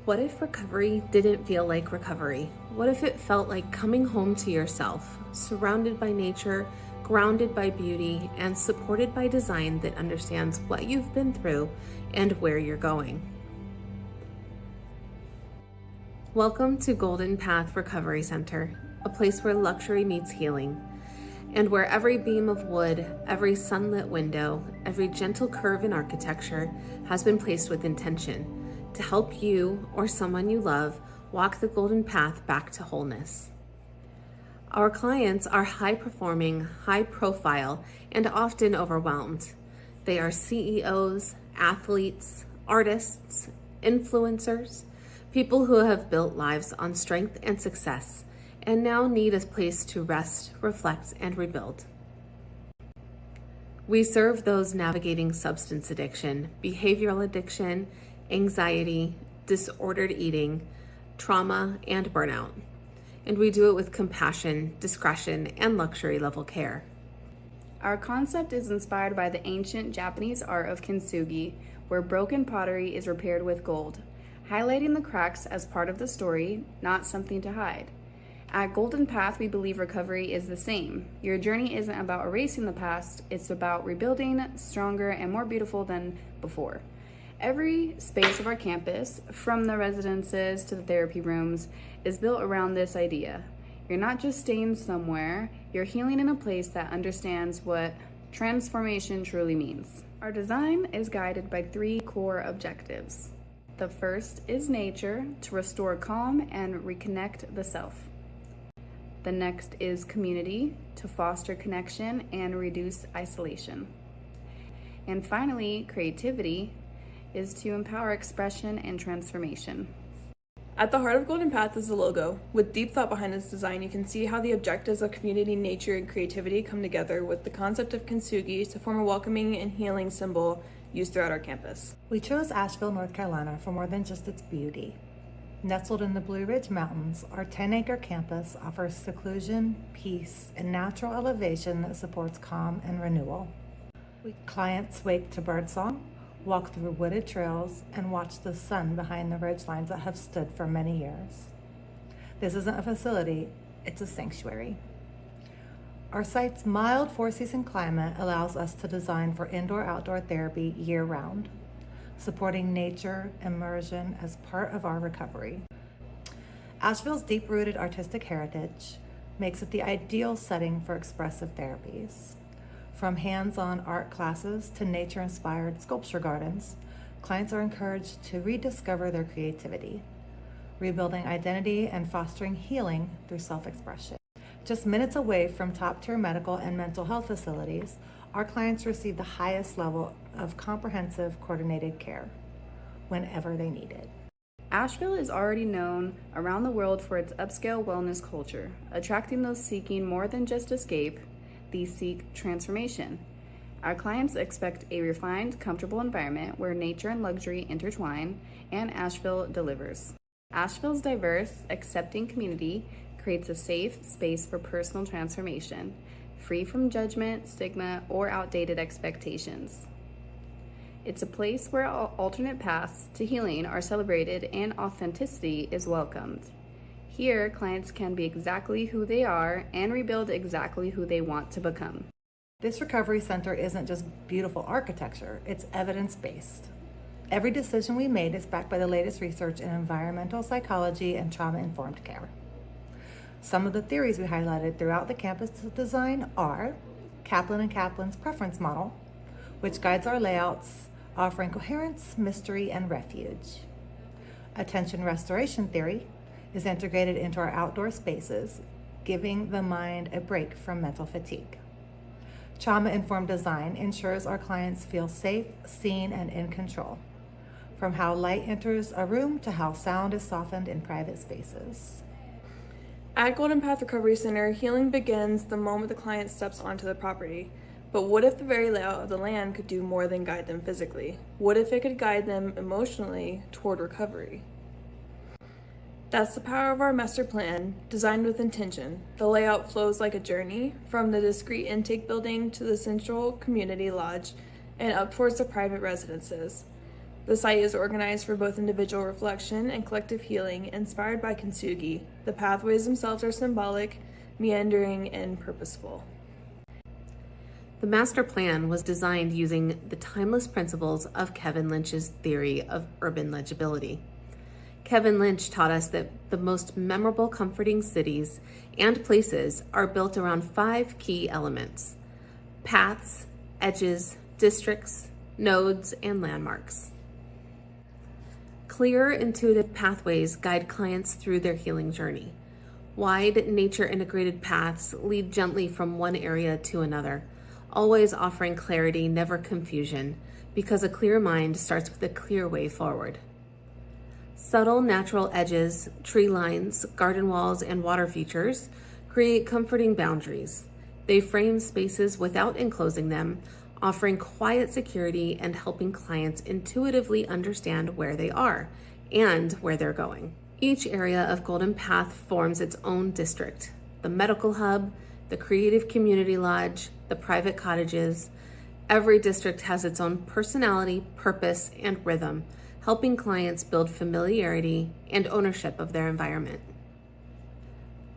What if recovery didn't feel like recovery? What if it felt like coming home to yourself, surrounded by nature, grounded by beauty, and supported by design that understands what you've been through and where you're going? Welcome to Golden Path Recovery Center, a place where luxury meets healing, and where every beam of wood, every sunlit window, every gentle curve in architecture has been placed with intention to help you or someone you love walk the golden path back to wholeness. Our clients are high-performing, high-profile, and often overwhelmed. They are CEOs, athletes, artists, influencers, people who have built lives on strength and success, and now need a place to rest, reflect, and rebuild. We serve those navigating substance addiction, behavioral addiction, anxiety, disordered eating, trauma, and burnout. And we do it with compassion, discretion, and luxury level care. Our concept is inspired by the ancient Japanese art of kintsugi, where broken pottery is repaired with gold, highlighting the cracks as part of the story, not something to hide. At Golden Path, we believe recovery is the same. Your journey isn't about erasing the past, it's about rebuilding stronger and more beautiful than before. Every space of our campus, from the residences to the therapy rooms, is built around this idea. You're not just staying somewhere, you're healing in a place that understands what transformation truly means. Our design is guided by 3 core objectives. The first is nature, to restore calm and reconnect the self. The next is community, to foster connection and reduce isolation. And finally, creativity is to empower expression and transformation. At the heart of Golden Path is the logo. With deep thought behind its design, you can see how the objectives of community, nature, and creativity come together with the concept of kintsugi to form a welcoming and healing symbol used throughout our campus. We chose Asheville, North Carolina for more than just its beauty. Nestled in the Blue Ridge Mountains, our 10-acre campus offers seclusion, peace, and natural elevation that supports calm and renewal. Clients wake to birdsong, walk through wooded trails, and watch the sun behind the ridgelines that have stood for many years. This isn't a facility, it's a sanctuary. Our site's mild 4-season climate allows us to design for indoor-outdoor therapy year-round, supporting nature immersion as part of our recovery. Asheville's deep-rooted artistic heritage makes it the ideal setting for expressive therapies. From hands-on art classes to nature-inspired sculpture gardens, clients are encouraged to rediscover their creativity, rebuilding identity and fostering healing through self-expression. Just minutes away from top-tier medical and mental health facilities, our clients receive the highest level of comprehensive coordinated care whenever they need it. Asheville is already known around the world for its upscale wellness culture, attracting those seeking more than just escape. These seek transformation. Our clients expect a refined, comfortable environment where nature and luxury intertwine, and Asheville delivers. Asheville's diverse, accepting community creates a safe space for personal transformation, free from judgment, stigma, or outdated expectations. It's a place where alternate paths to healing are celebrated and authenticity is welcomed. Here, clients can be exactly who they are and rebuild exactly who they want to become. This recovery center isn't just beautiful architecture, it's evidence-based. Every decision we made is backed by the latest research in environmental psychology and trauma-informed care. Some of the theories we highlighted throughout the campus design are Kaplan and Kaplan's preference model, which guides our layouts, offering coherence, mystery, and refuge. Attention restoration theory is integrated into our outdoor spaces, giving the mind a break from mental fatigue. Trauma-informed design ensures our clients feel safe, seen, and in control, from how light enters a room to how sound is softened in private spaces. At Golden Path Recovery Center, healing begins the moment the client steps onto the property. But what if the very layout of the land could do more than guide them physically? What if it could guide them emotionally toward recovery? That's the power of our master plan, designed with intention. The layout flows like a journey, from the discreet intake building to the central community lodge and up towards the private residences. The site is organized for both individual reflection and collective healing, inspired by kintsugi. The pathways themselves are symbolic, meandering, and purposeful. The master plan was designed using the timeless principles of Kevin Lynch's theory of urban legibility. Kevin Lynch taught us that the most memorable, comforting cities and places are built around 5 key elements: paths, edges, districts, nodes, and landmarks. Clear, intuitive pathways guide clients through their healing journey. Wide, nature-integrated paths lead gently from one area to another, always offering clarity, never confusion, because a clear mind starts with a clear way forward. Subtle natural edges, tree lines, garden walls, and water features create comforting boundaries. They frame spaces without enclosing them, offering quiet security and helping clients intuitively understand where they are and where they're going. Each area of Golden Path forms its own district: the medical hub, the creative community lodge, the private cottages. Every district has its own personality, purpose, and rhythm, helping clients build familiarity and ownership of their environment.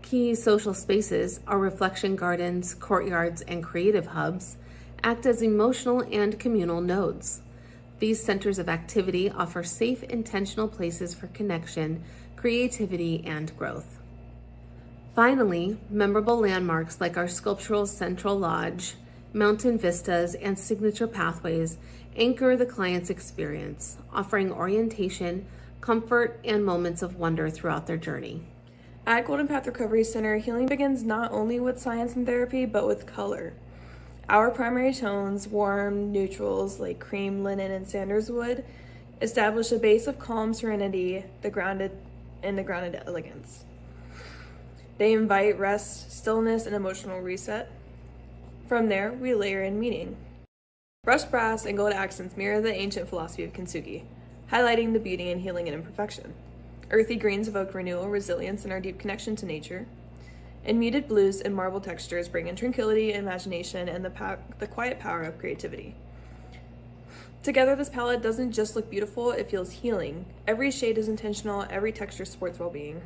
Key social spaces are reflection gardens, courtyards, and creative hubs act as emotional and communal nodes. These centers of activity offer safe, intentional places for connection, creativity, and growth. Finally, memorable landmarks like our sculptural central lodge, mountain vistas, and signature pathways anchor the client's experience, offering orientation, comfort, and moments of wonder throughout their journey. At Golden Path Recovery Center, healing begins not only with science and therapy, but with color. Our primary tones, warm neutrals like cream, linen, and sandalwood, establish a base of calm serenity, the grounded elegance. They invite rest, stillness, and emotional reset. From there, we layer in meaning. Brushed brass and gold accents mirror the ancient philosophy of kintsugi, highlighting the beauty and healing in imperfection. Earthy greens evoke renewal, resilience, and our deep connection to nature. And muted blues and marble textures bring in tranquility, imagination, and the quiet power of creativity. Together, this palette doesn't just look beautiful, it feels healing. Every shade is intentional, every texture supports well-being.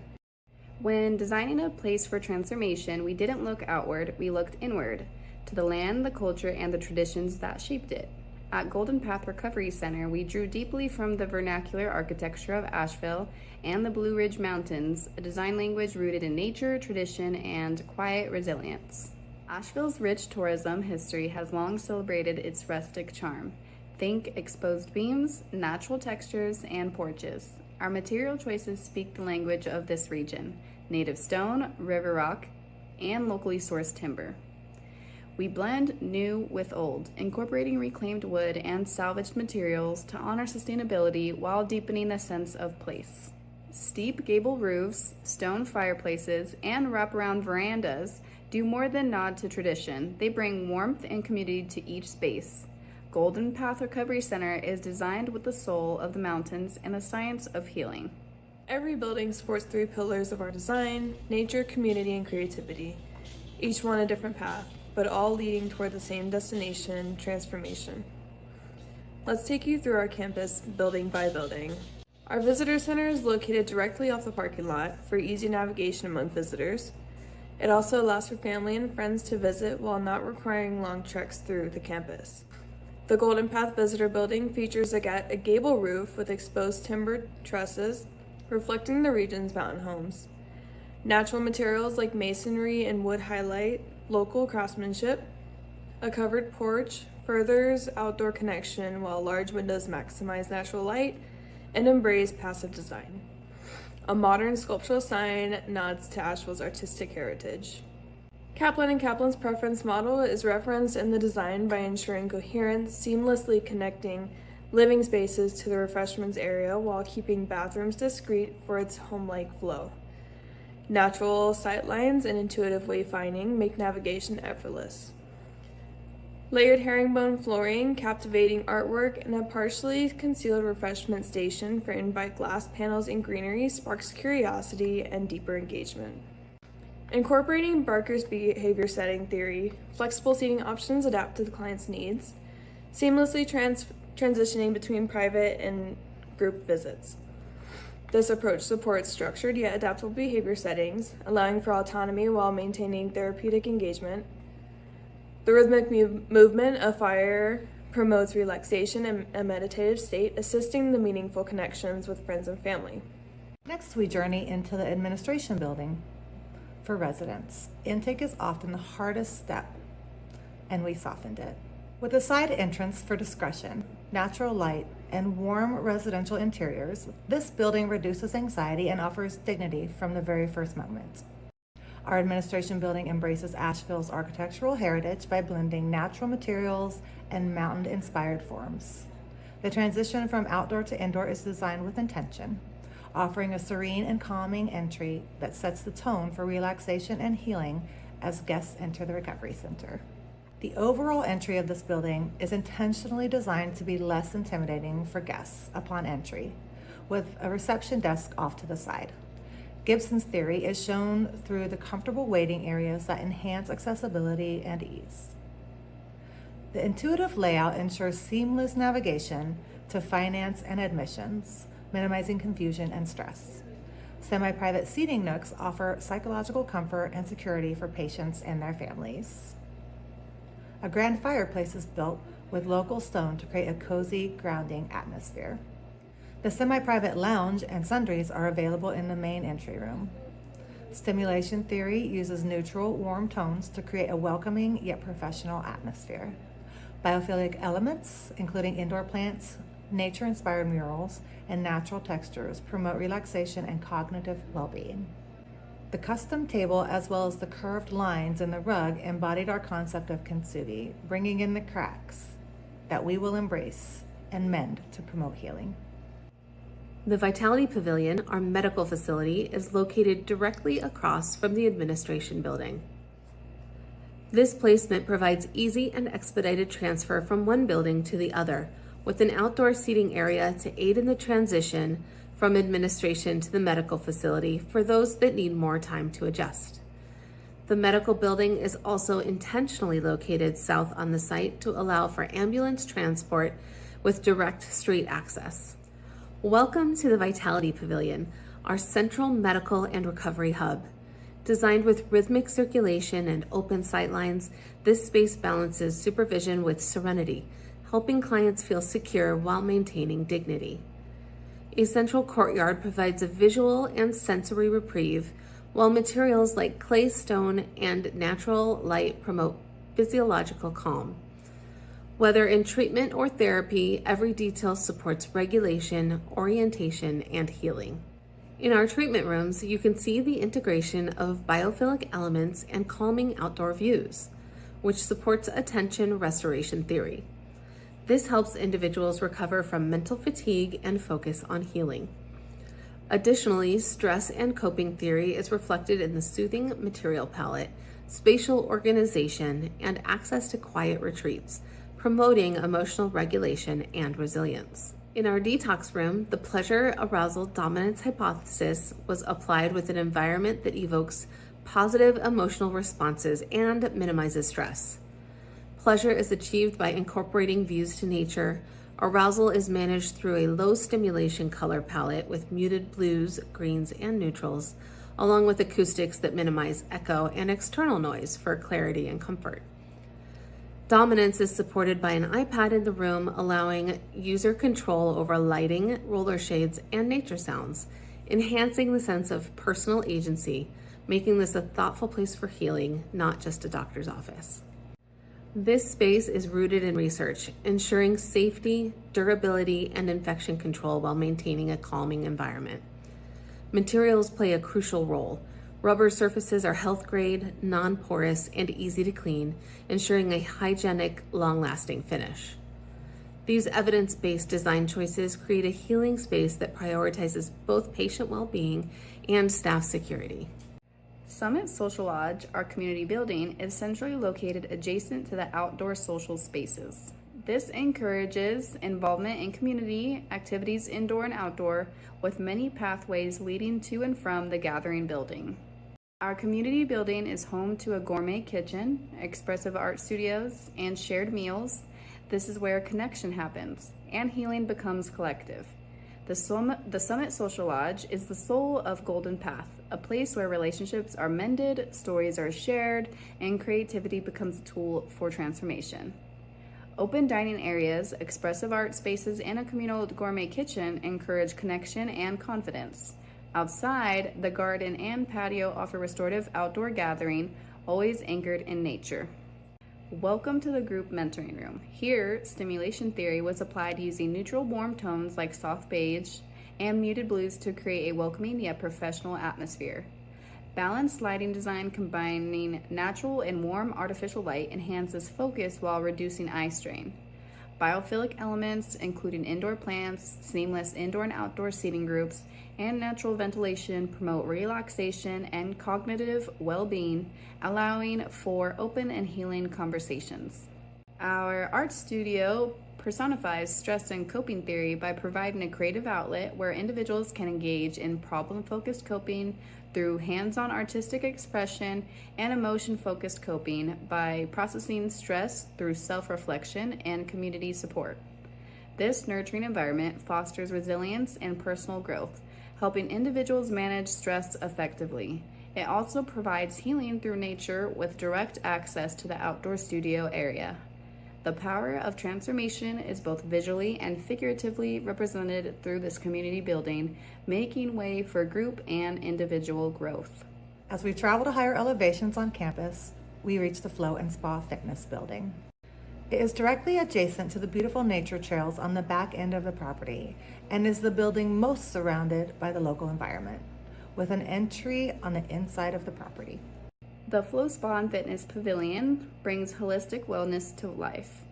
When designing a place for transformation, we didn't look outward, we looked inward, to the land, the culture, and the traditions that shaped it. At Golden Path Recovery Center, we drew deeply from the vernacular architecture of Asheville and the Blue Ridge Mountains, a design language rooted in nature, tradition, and quiet resilience. Asheville's rich tourism history has long celebrated its rustic charm. Think exposed beams, natural textures, and porches. Our material choices speak the language of this region: native stone, river rock, and locally sourced timber. We blend new with old, incorporating reclaimed wood and salvaged materials to honor sustainability while deepening the sense of place. Steep gable roofs, stone fireplaces, and wraparound verandas do more than nod to tradition. They bring warmth and community to each space. Golden Path Recovery Center is designed with the soul of the mountains and the science of healing. Every building supports 3 pillars of our design: nature, community, and creativity. Each one a different path, but all leading toward the same destination: transformation. Let's take you through our campus building by building. Our visitor center is located directly off the parking lot for easy navigation among visitors. It also allows for family and friends to visit while not requiring long treks through the campus. The Golden Path Visitor Building features a gable roof with exposed timber trusses, reflecting the region's mountain homes. Natural materials like masonry and wood highlight local craftsmanship. A covered porch furthers outdoor connection, while large windows maximize natural light and embrace passive design. A modern sculptural sign nods to Asheville's artistic heritage. Kaplan & Kaplan's preference model is referenced in the design by ensuring coherence, seamlessly connecting living spaces to the refreshments area while keeping bathrooms discreet for its home-like flow. Natural sightlines and intuitive wayfinding make navigation effortless. Layered herringbone flooring, captivating artwork, and a partially concealed refreshment station framed by glass panels and greenery sparks curiosity and deeper engagement. Incorporating Barker's behavior setting theory, flexible seating options adapt to the client's needs, seamlessly transitioning between private and group visits. This approach supports structured yet adaptable behavior settings, allowing for autonomy while maintaining therapeutic engagement. The rhythmic movement of fire promotes relaxation and a meditative state, assisting the meaningful connections with friends and family. Next, we journey into the administration building for residents. Intake is often the hardest step, and we softened it. With a side entrance for discretion, natural light, and warm residential interiors, this building reduces anxiety and offers dignity from the very first moment. Our administration building embraces Asheville's architectural heritage by blending natural materials and mountain-inspired forms. The transition from outdoor to indoor is designed with intention, offering a serene and calming entry that sets the tone for relaxation and healing as guests enter the recovery center. The overall entry of this building is intentionally designed to be less intimidating for guests upon entry, with a reception desk off to the side. Gibson's theory is shown through the comfortable waiting areas that enhance accessibility and ease. The intuitive layout ensures seamless navigation to finance and admissions, minimizing confusion and stress. Semi-private seating nooks offer psychological comfort and security for patients and their families. A grand fireplace is built with local stone to create a cozy, grounding atmosphere. The semi-private lounge and sundries are available in the main entry room. Stimulation theory uses neutral, warm tones to create a welcoming yet professional atmosphere. Biophilic elements, including indoor plants, nature-inspired murals, and natural textures, promote relaxation and cognitive well-being. The custom table, as well as the curved lines in the rug, embodied our concept of kintsugi, bringing in the cracks that we will embrace and mend to promote healing. The Vitality Pavilion, our medical facility, is located directly across from the administration building. This placement provides easy and expedited transfer from one building to the other, with an outdoor seating area to aid in the transition from administration to the medical facility for those that need more time to adjust. The medical building is also intentionally located south on the site to allow for ambulance transport with direct street access. Welcome to the Vitality Pavilion, our central medical and recovery hub. Designed with rhythmic circulation and open sightlines, this space balances supervision with serenity, helping clients feel secure while maintaining dignity. A central courtyard provides a visual and sensory reprieve, while materials like clay, stone, and natural light promote physiological calm. Whether in treatment or therapy, every detail supports regulation, orientation, and healing. In our treatment rooms, you can see the integration of biophilic elements and calming outdoor views, which supports attention restoration theory. This helps individuals recover from mental fatigue and focus on healing. Additionally, stress and coping theory is reflected in the soothing material palette, spatial organization, and access to quiet retreats, promoting emotional regulation and resilience. In our detox room, the pleasure arousal dominance hypothesis was applied with an environment that evokes positive emotional responses and minimizes stress. Pleasure is achieved by incorporating views to nature. Arousal is managed through a low stimulation color palette with muted blues, greens, and neutrals, along with acoustics that minimize echo and external noise for clarity and comfort. Dominance is supported by an iPad in the room, allowing user control over lighting, roller shades, and nature sounds, enhancing the sense of personal agency, making this a thoughtful place for healing, not just a doctor's office. This space is rooted in research, ensuring safety, durability, and infection control while maintaining a calming environment. Materials play a crucial role. Rubber surfaces are health grade, non-porous, and easy to clean, ensuring a hygienic, long-lasting finish. These evidence-based design choices create a healing space that prioritizes both patient well-being and staff security. Summit Social Lodge, our community building, is centrally located adjacent to the outdoor social spaces. This encourages involvement in community activities indoor and outdoor, with many pathways leading to and from the gathering building. Our community building is home to a gourmet kitchen, expressive art studios, and shared meals This is where connection happens and healing becomes collective. The Summit Social Lodge is the soul of Golden Path, a place where relationships are mended, stories are shared, and creativity becomes a tool for transformation. Open dining areas, expressive art spaces, and a communal gourmet kitchen encourage connection and confidence. Outside, the garden and patio offer restorative outdoor gathering, always anchored in nature. Welcome to the group mentoring room. Here, stimulation theory was applied using neutral warm tones like soft beige and muted blues to create a welcoming yet professional atmosphere. Balanced lighting design combining natural and warm artificial light enhances focus while reducing eye strain. Biophilic elements, including indoor plants, seamless indoor and outdoor seating groups, and natural ventilation promote relaxation and cognitive well-being, allowing for open and healing conversations. Our art studio personifies stress and coping theory by providing a creative outlet where individuals can engage in problem-focused coping through hands-on artistic expression and emotion-focused coping by processing stress through self-reflection and community support. This nurturing environment fosters resilience and personal growth, helping individuals manage stress effectively. It also provides healing through nature with direct access to the outdoor studio area. The power of transformation is both visually and figuratively represented through this community building, making way for group and individual growth. As we travel to higher elevations on campus, we reach the Flow and Spa Fitness building. It is directly adjacent to the beautiful nature trails on the back end of the property and is the building most surrounded by the local environment, with an entry on the inside of the property. The Flow Spa and Fitness Pavilion brings holistic wellness to life.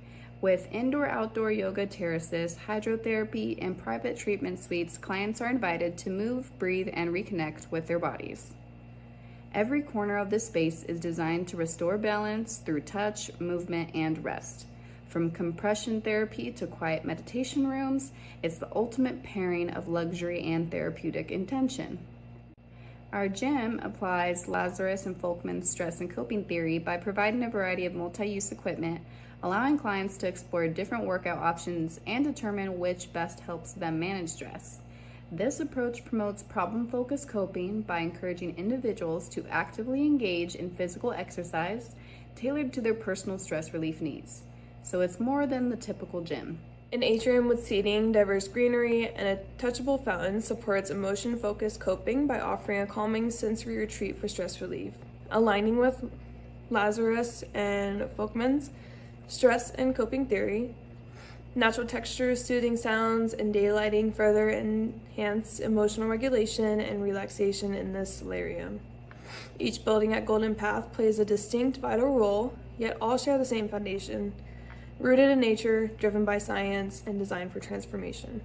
With indoor-outdoor yoga terraces, hydrotherapy, and private treatment suites, clients are invited to move, breathe, and reconnect with their bodies. Every corner of this space is designed to restore balance through touch, movement, and rest. From compression therapy to quiet meditation rooms, it's the ultimate pairing of luxury and therapeutic intention. Our gym applies Lazarus and Folkman's stress and coping theory by providing a variety of multi-use equipment, allowing clients to explore different workout options and determine which best helps them manage stress. This approach promotes problem-focused coping by encouraging individuals to actively engage in physical exercise tailored to their personal stress relief needs. So it's more than the typical gym. An atrium with seating, diverse greenery, and a touchable fountain supports emotion-focused coping by offering a calming sensory retreat for stress relief. Aligning with Lazarus and Folkman's stress and coping theory, natural textures, soothing sounds, and daylighting further enhance emotional regulation and relaxation in this solarium. Each building at Golden Path plays a distinct vital role, yet all share the same foundation. Rooted in nature, driven by science, and designed for transformation.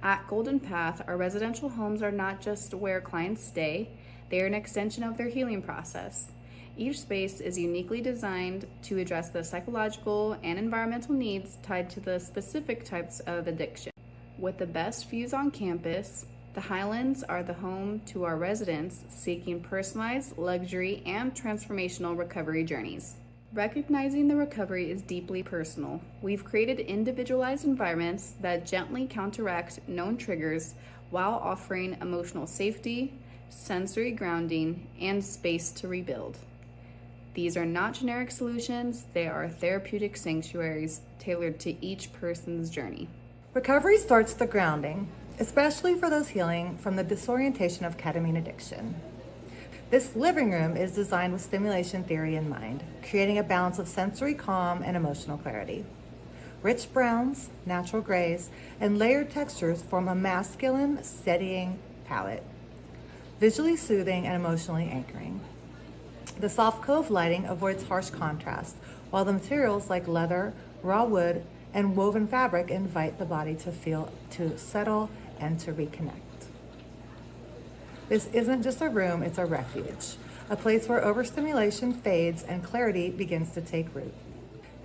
At Golden Path, our residential homes are not just where clients stay, they are an extension of their healing process. Each space is uniquely designed to address the psychological and environmental needs tied to the specific types of addiction. With the best views on campus, the Highlands are the home to our residents seeking personalized, luxury, and transformational recovery journeys. Recognizing the recovery is deeply personal. We've created individualized environments that gently counteract known triggers while offering emotional safety, sensory grounding, and space to rebuild. These are not generic solutions, they are therapeutic sanctuaries tailored to each person's journey. Recovery starts the grounding, especially for those healing from the disorientation of ketamine addiction. This living room is designed with stimulation theory in mind, creating a balance of sensory calm and emotional clarity. Rich browns, natural grays, and layered textures form a masculine, steadying palette, visually soothing and emotionally anchoring. The soft cove lighting avoids harsh contrast, while the materials like leather, raw wood, and woven fabric invite the body to settle and to reconnect. This isn't just a room, it's a refuge, a place where overstimulation fades and clarity begins to take root.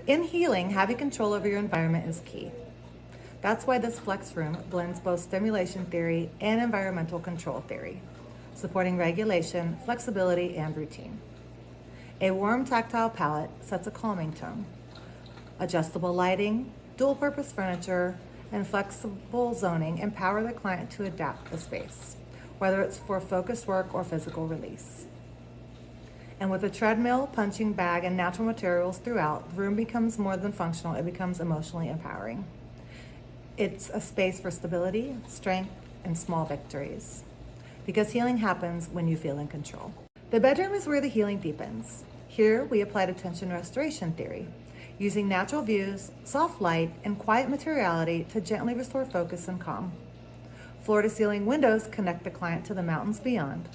In healing, having control over your environment is key. That's why this flex room blends both stimulation theory and environmental control theory, supporting regulation, flexibility, and routine. A warm tactile palette sets a calming tone. Adjustable lighting, dual-purpose furniture, and flexible zoning empower the client to adapt the space, whether it's for focused work or physical release. And with a treadmill, punching bag, and natural materials throughout, the room becomes more than functional, it becomes emotionally empowering. It's a space for stability, strength, and small victories. Because healing happens when you feel in control. The bedroom is where the healing deepens. Here, we applied attention restoration theory, using natural views, soft light, and quiet materiality to gently restore focus and calm. Floor-to-ceiling windows connect the client to the mountains beyond.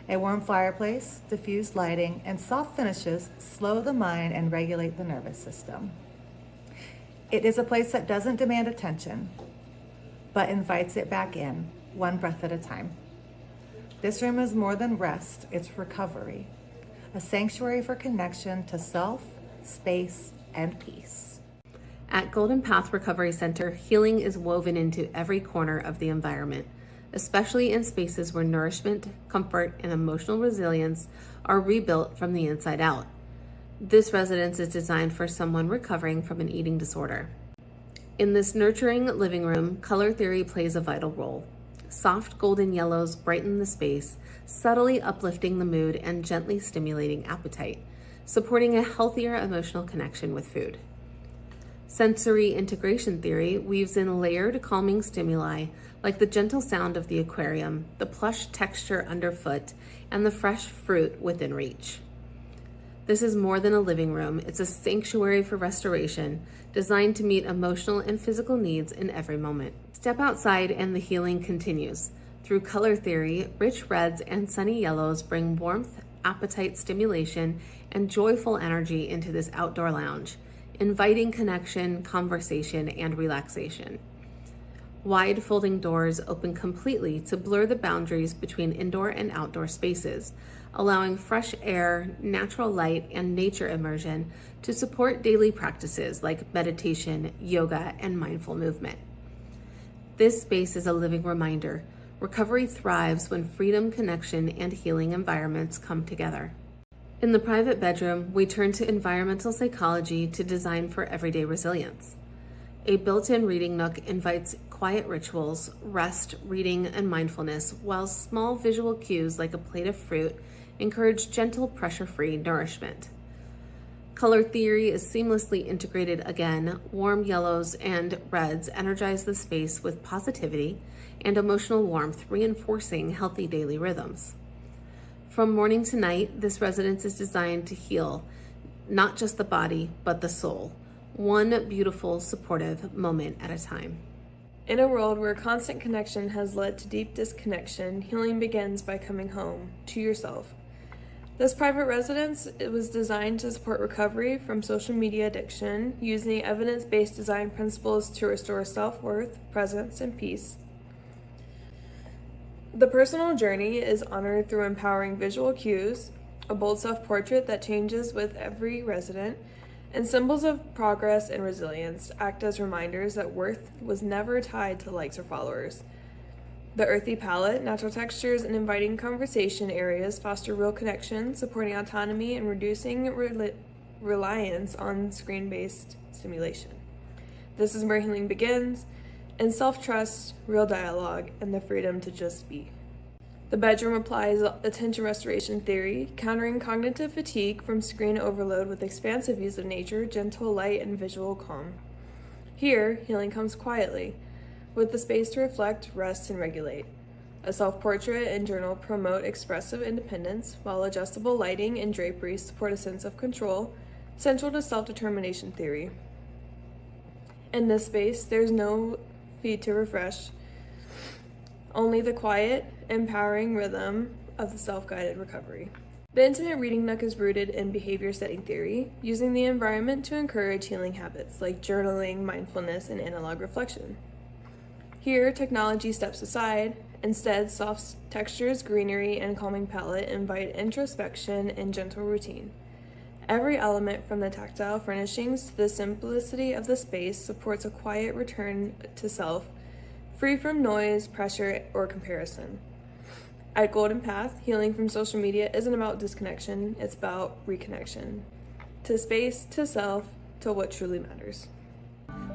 A warm fireplace, diffused lighting, and soft finishes slow the mind and regulate the nervous system. It is a place that doesn't demand attention, but invites it back in, one breath at a time. This room is more than rest, it's recovery, a sanctuary for connection to self, space, and peace. At Golden Path Recovery Center, healing is woven into every corner of the environment, especially in spaces where nourishment, comfort, and emotional resilience are rebuilt from the inside out. This residence is designed for someone recovering from an eating disorder. In this nurturing living room, color theory plays a vital role. Soft golden yellows brighten the space, subtly uplifting the mood and gently stimulating appetite, supporting a healthier emotional connection with food. Sensory integration theory weaves in layered calming stimuli like the gentle sound of the aquarium, the plush texture underfoot, and the fresh fruit within reach. This is more than a living room, it's a sanctuary for restoration, designed to meet emotional and physical needs in every moment. Step outside and the healing continues. Through color theory, rich reds and sunny yellows bring warmth, appetite stimulation, and joyful energy into this outdoor lounge, inviting connection, conversation, and relaxation. Wide folding doors open completely to blur the boundaries between indoor and outdoor spaces, allowing fresh air, natural light, and nature immersion to support daily practices like meditation, yoga, and mindful movement. This space is a living reminder. Recovery thrives when freedom, connection, and healing environments come together. In the private bedroom, we turn to environmental psychology to design for everyday resilience. A built-in reading nook invites quiet rituals, rest, reading, and mindfulness, while small visual cues like a plate of fruit encourage gentle, pressure-free nourishment. Color theory is seamlessly integrated again. Warm yellows and reds energize the space with positivity and emotional warmth, reinforcing healthy daily rhythms. From morning to night, this residence is designed to heal not just the body, but the soul, one beautiful, supportive moment at a time. In a world where constant connection has led to deep disconnection, healing begins by coming home to yourself. This private residence was designed to support recovery from social media addiction, using evidence-based design principles to restore self-worth, presence, and peace. The personal journey is honored through empowering visual cues, a bold self-portrait that changes with every resident, and symbols of progress and resilience act as reminders that worth was never tied to likes or followers. The earthy palette, natural textures, and inviting conversation areas foster real connection, supporting autonomy and reducing reliance on screen-based stimulation. This is where healing begins, and self-trust, real dialogue, and the freedom to just be. The bedroom applies attention restoration theory, countering cognitive fatigue from screen overload with expansive views of nature, gentle light, and visual calm. Here, healing comes quietly, with the space to reflect, rest, and regulate. A self-portrait and journal promote expressive independence, while adjustable lighting and drapery support a sense of control, central to self-determination theory. In this space, there's no feed to refresh, only the quiet, empowering rhythm of the self-guided recovery. The intimate reading nook is rooted in behavior setting theory, using the environment to encourage healing habits like journaling, mindfulness, and analog reflection. Here, technology steps aside. Instead, soft textures, greenery, and calming palette invite introspection and gentle routine. Every element, from the tactile furnishings to the simplicity of the space, supports a quiet return to self, free from noise, pressure, or comparison. At Golden Path, healing from social media isn't about disconnection, it's about reconnection. To space, to self, to what truly matters.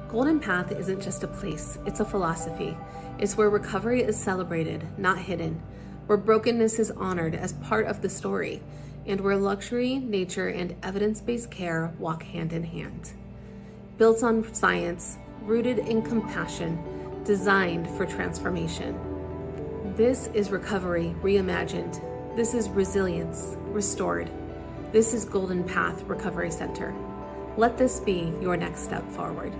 Golden Path isn't just a place, it's a philosophy. It's where recovery is celebrated, not hidden, where brokenness is honored as part of the story, and where luxury, nature, and evidence-based care walk hand in hand. Built on science, rooted in compassion, designed for transformation. This is recovery reimagined. This is resilience restored. This is Golden Path Recovery Center. Let this be your next step forward.